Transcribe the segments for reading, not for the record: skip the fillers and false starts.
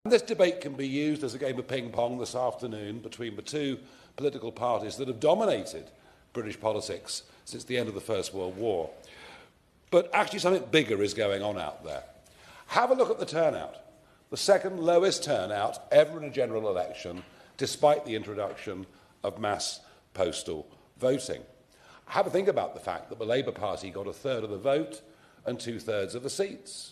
This debate can be used as a game of ping-pong this afternoon between the two political parties that have dominated British politics since the end of the First World War. But actually something bigger is going on out there. Have a look at the turnout. The second lowest turnout ever in a general election, despite the introduction of mass postal voting. Have a think about the fact that the Labour Party got a third of the vote and two-thirds of the seats.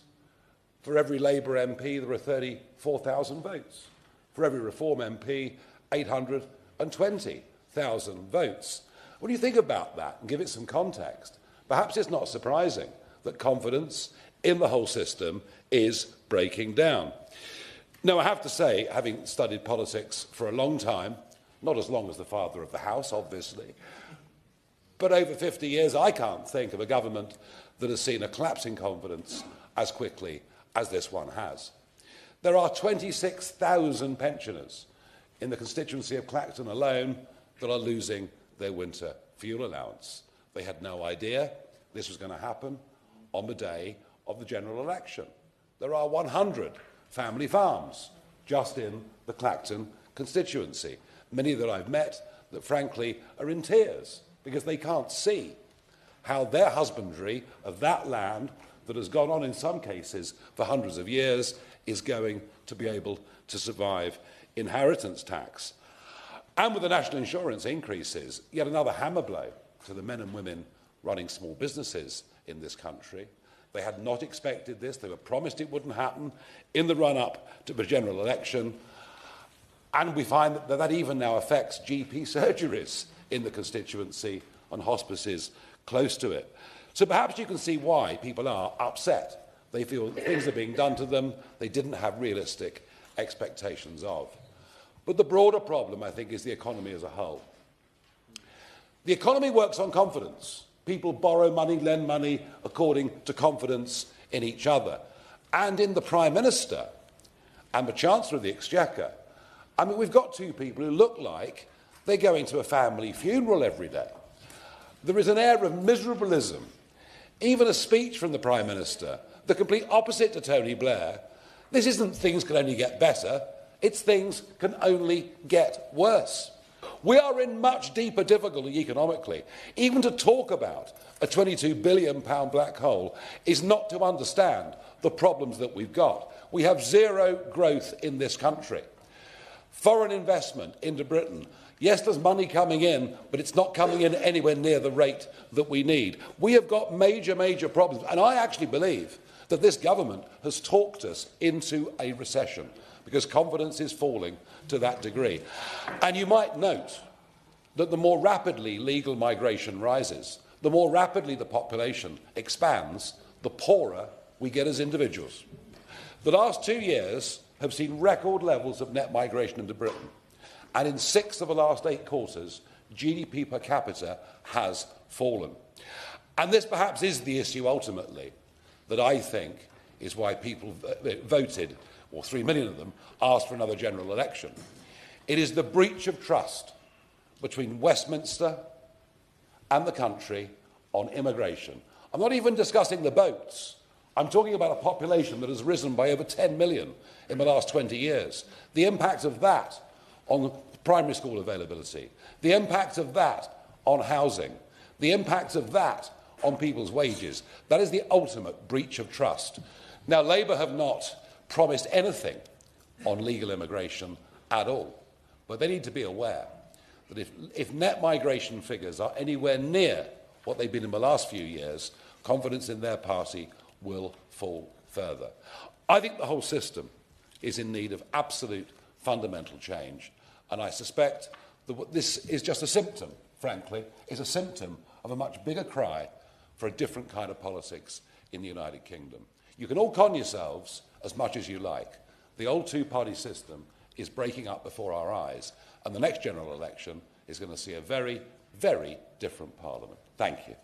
For every Labour MP, there are 34,000 votes. For every Reform MP, 820,000 votes. When you think about that and give it some context, perhaps it's not surprising that confidence in the whole system is breaking down. Now, I have to say, having studied politics for a long time, not as long as the father of the House, obviously, but over 50 years, I can't think of a government that has seen a collapse in confidence as quickly as this one has. There are 26,000 pensioners in the constituency of Clacton alone that are losing their winter fuel allowance. They had no idea this was going to happen on the day of the general election. There are 100 family farms just in the Clacton constituency. Many that I've met that frankly are in tears because they can't see how their husbandry of that land that has gone on in some cases for hundreds of years is going to be able to survive inheritance tax. And with the national insurance increases, yet another hammer blow to the men and women running small businesses in this country. They had not expected this. They were promised it wouldn't happen in the run-up to the general election. And we find that even now affects GP surgeries in the constituency and hospices close to it. So perhaps you can see why people are upset. They feel that things are being done to them they didn't have realistic expectations of. But the broader problem, I think, is the economy as a whole. The economy works on confidence. People borrow money, lend money according to confidence in each other. And in the Prime Minister and the Chancellor of the Exchequer, I mean, we've got two people who look like they're going to a family funeral every day. There is an air of miserablism. Even a speech from the Prime Minister, the complete opposite to Tony Blair. This isn't things can only get better, it's things can only get worse. We are in much deeper difficulty economically. Even to talk about a £22 billion black hole is not to understand the problems that we've got. We have zero growth in this country. Foreign investment into Britain. Yes, there's money coming in, but it's not coming in anywhere near the rate that we need. We have got major, major problems. And I actually believe that this government has talked us into a recession because confidence is falling to that degree. And you might note that the more rapidly legal migration rises, the more rapidly the population expands, the poorer we get as individuals. The last 2 years have seen record levels of net migration into Britain. And in 6 of the last 8 quarters, GDP per capita has fallen. And this perhaps is the issue ultimately that I think is why people voted, or 3 million of them, asked for another general election. It is the breach of trust between Westminster and the country on immigration. I'm not even discussing the boats. I'm talking about a population that has risen by over 10 million in the last 20 years. The impact of that on primary school availability, the impact of that on housing, the impact of that on people's wages. That is the ultimate breach of trust. Now, Labour have not promised anything on legal immigration at all, but they need to be aware that if net migration figures are anywhere near what they've been in the last few years, confidence in their party will fall further. I think the whole system is in need of absolute fundamental change. And I suspect that this is just a symptom, frankly, is a symptom of a much bigger cry for a different kind of politics in the United Kingdom. You can all con yourselves as much as you like. The old two-party system is breaking up before our eyes, and the next general election is going to see a very, very different Parliament. Thank you.